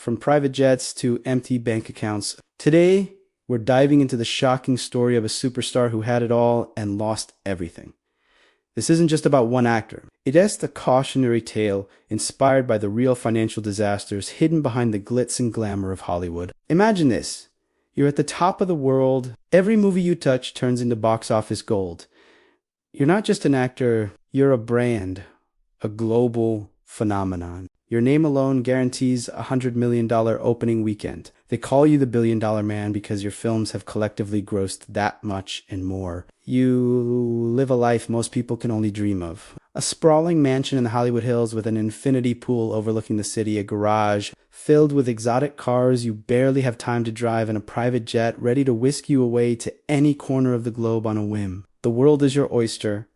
from private jets to empty bank accounts. Today, we're diving into the shocking story of a superstar who had it all and lost everything. This isn't just about one actor. It is the cautionary tale inspired by the real financial disasters hidden behind the glitz and glamour of Hollywood. Imagine this. You're at the top of the world. Every movie you touch turns into box office gold. You're not just an actor, you're a brand, a global phenomenon. Your name alone guarantees a $100 million opening weekend. They call you the billion-dollar man because your films have collectively grossed that much and more. You live a life most people can only dream of. A sprawling mansion in the Hollywood Hills with an infinity pool overlooking the city, a garage filled with exotic cars you barely have time to drive, and a private jet ready to whisk you away to any corner of the globe on a whim. The world is your oyster,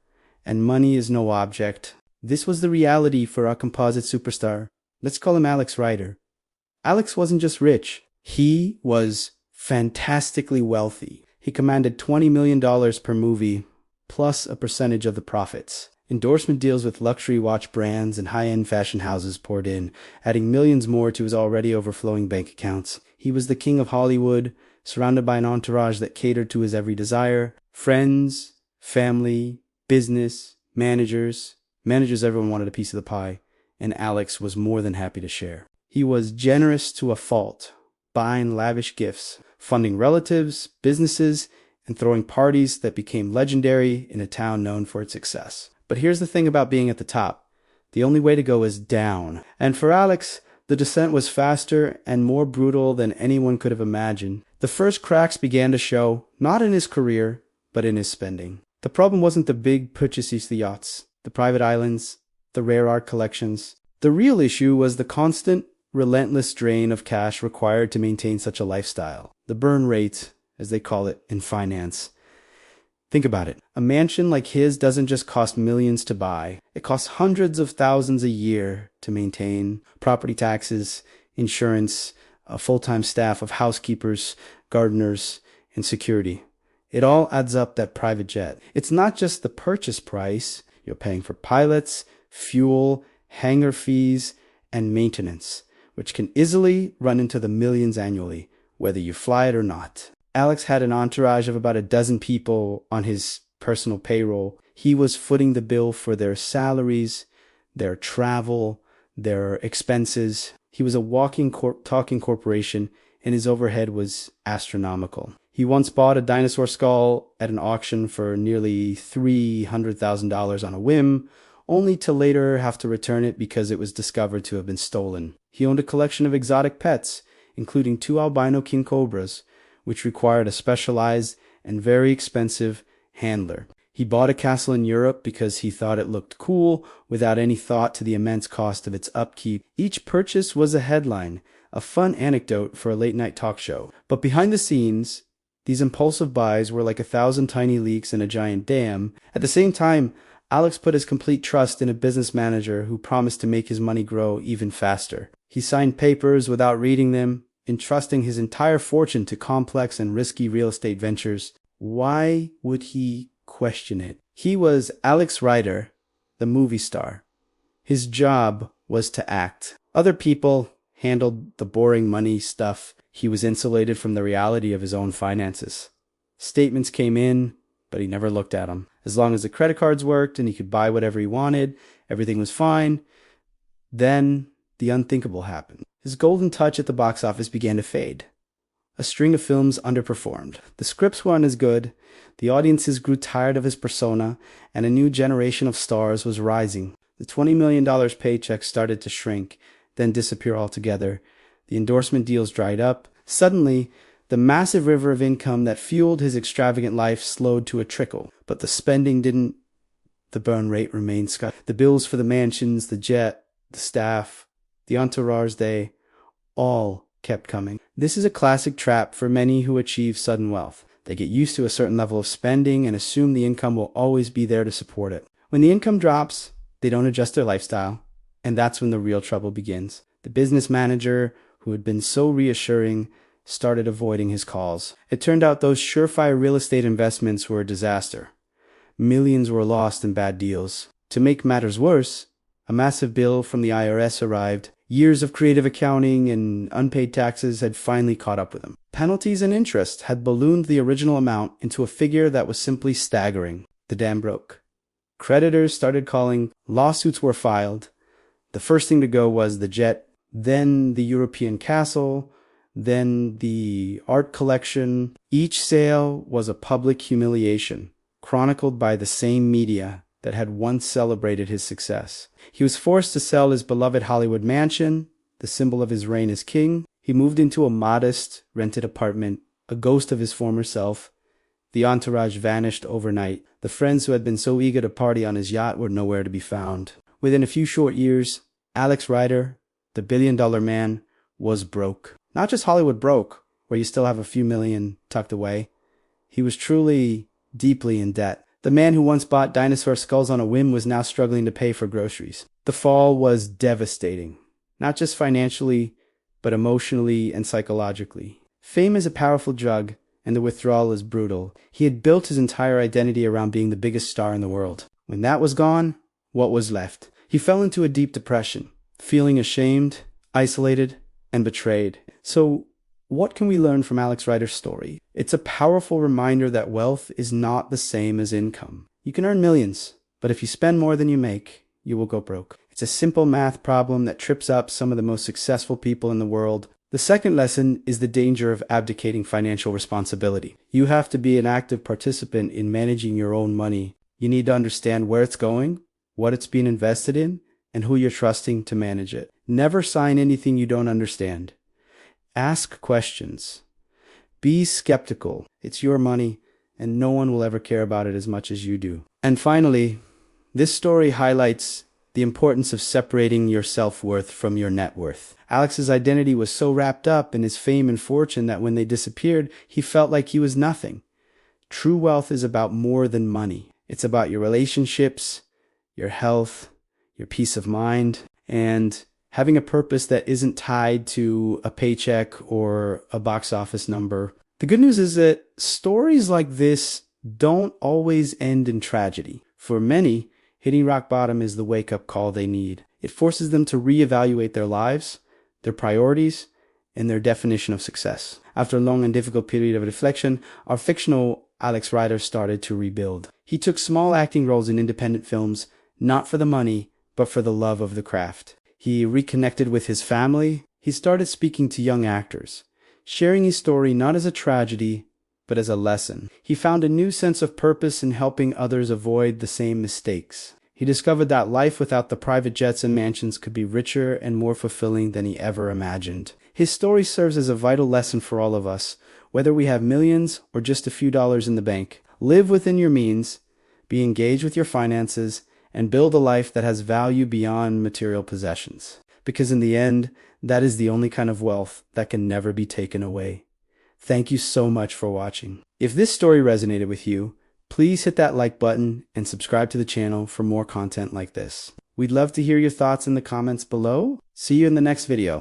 and money is no object. This was the reality for our composite superstar. Let's call him Alex Rider. Alex wasn't just rich. He was fantastically wealthy. He commanded $20 million per movie, plus a percentage of the profits. Endorsement deals with luxury watch brands and high-end fashion houses poured in, adding millions more to his already overflowing bank accounts. He was the king of Hollywood, surrounded by an entourage that catered to his every desire. Friends, family, business, managers. Everyone wanted a piece of the pie, and Alex was more than happy to share. He was generous to a fault, buying lavish gifts, funding relatives, businesses, and throwing parties that became legendary in a town known for its success. But here's the thing about being at the top. The only way to go is down. And for Alex, the descent was faster and more brutal than anyone could have imagined. The first cracks began to show, not in his career, but in his spending. The problem wasn't the big purchases, the yachts, the private islands, the rare art collections. The real issue was the constant, relentless drain of cash required to maintain such a lifestyle. The burn rate, as they call it in finance. Think about it. A mansion like his doesn't just cost millions to buy. It costs hundreds of thousands a year to maintain. Property taxes, insurance, a full-time staff of housekeepers, gardeners, and security. It all adds up that private jet. It's not just the purchase price. You're paying for pilots, fuel, hangar fees, and maintenance, which can easily run into the millions annually, whether you fly it or not. Alex had an entourage of about a dozen people on his personal payroll. He was footing the bill for their salaries, their travel, their expenses. He was a walking, talking corporation, and his overhead was astronomical. He once bought a dinosaur skull at an auction for nearly $300,000 on a whim, only to later have to return it because it was discovered to have been stolen. He owned a collection of exotic pets, including 2 albino king cobras, which required a specialized and very expensive handler. He bought a castle in Europe because he thought it looked cool without any thought to the immense cost of its upkeep. Each purchase was a headline, a fun anecdote for a late-night talk show. But behind the scenes, these impulsive buys were like 1,000 tiny leaks in a giant dam. At the same time, Alex put his complete trust in a business manager who promised to make his money grow even faster. He signed papers without reading them, entrusting his entire fortune to complex and risky real estate ventures. Why would he question it? He was Alex Rider, the movie star. His job was to act. Other people handled the boring money stuff. He was insulated from the reality of his own finances. Statements came in, but he never looked at them. As long as the credit cards worked and he could buy whatever he wanted, everything was fine. Then the unthinkable happened. His golden touch at the box office began to fade. A string of films underperformed. The scripts weren't as good, the audiences grew tired of his persona, and a new generation of stars was rising. The $20 million paycheck started to shrink, then disappear altogether. The endorsement deals dried up. Suddenly, the massive river of income that fueled his extravagant life slowed to a trickle. But the spending didn't. The burn rate remained sky. The bills for the mansions, the jet, the staff, the entourage, they all kept coming. This is a classic trap for many who achieve sudden wealth. They get used to a certain level of spending and assume the income will always be there to support it. When the income drops, they don't adjust their lifestyle, and that's when the real trouble begins. The business manager, who had been so reassuring, started avoiding his calls. It turned out those surefire real estate investments were a disaster. Millions were lost in bad deals. To make matters worse, a massive bill from the IRS arrived. Years of creative accounting and unpaid taxes had finally caught up with him. Penalties and interest had ballooned the original amount into a figure that was simply staggering. The dam broke. Creditors started calling, lawsuits were filed. The first thing to go was the jet, then the European castle, then the art collection. Each sale was a public humiliation, chronicled by the same media that had once celebrated his success. He was forced to sell his beloved Hollywood mansion, the symbol of his reign as king. He moved into a modest, rented apartment, a ghost of his former self. The entourage vanished overnight. The friends who had been so eager to party on his yacht were nowhere to be found. Within a few short years, Alex Rider, the billion-dollar man, was broke. Not just Hollywood broke, where you still have a few million tucked away. He was truly deeply in debt. The man who once bought dinosaur skulls on a whim was now struggling to pay for groceries. The fall was devastating, not just financially, but emotionally and psychologically. Fame is a powerful drug, and the withdrawal is brutal. He had built his entire identity around being the biggest star in the world. When that was gone, what was left? He fell into a deep depression, feeling ashamed, isolated, and betrayed. So, what can we learn from Alex Rider's story? It's a powerful reminder that wealth is not the same as income. You can earn millions, but if you spend more than you make, you will go broke. It's a simple math problem that trips up some of the most successful people in the world. The second lesson is the danger of abdicating financial responsibility. You have to be an active participant in managing your own money. You need to understand where it's going, what it's being invested in, and who you're trusting to manage it. Never sign anything you don't understand. Ask questions. Be skeptical. It's your money, and no one will ever care about it as much as you do. And finally, this story highlights the importance of separating your self-worth from your net worth. Alex's identity was so wrapped up in his fame and fortune that when they disappeared, he felt like he was nothing. True wealth is about more than money. It's about your relationships, your health, your peace of mind, and having a purpose that isn't tied to a paycheck or a box office number. The good news is that stories like this don't always end in tragedy. For many, hitting rock bottom is the wake-up call they need. It forces them to reevaluate their lives, their priorities, and their definition of success. After a long and difficult period of reflection, our fictional Alex Rider started to rebuild. He took small acting roles in independent films, not for the money, but for the love of the craft. He reconnected with his family. He started speaking to young actors, sharing his story not as a tragedy, but as a lesson. He found a new sense of purpose in helping others avoid the same mistakes. He discovered that life without the private jets and mansions could be richer and more fulfilling than he ever imagined. His story serves as a vital lesson for all of us, whether we have millions or just a few dollars in the bank. Live within your means, be engaged with your finances, and build a life that has value beyond material possessions. Because in the end, that is the only kind of wealth that can never be taken away. Thank you so much for watching. If this story resonated with you, please hit that like button and subscribe to the channel for more content like this. We'd love to hear your thoughts in the comments below. See you in the next video.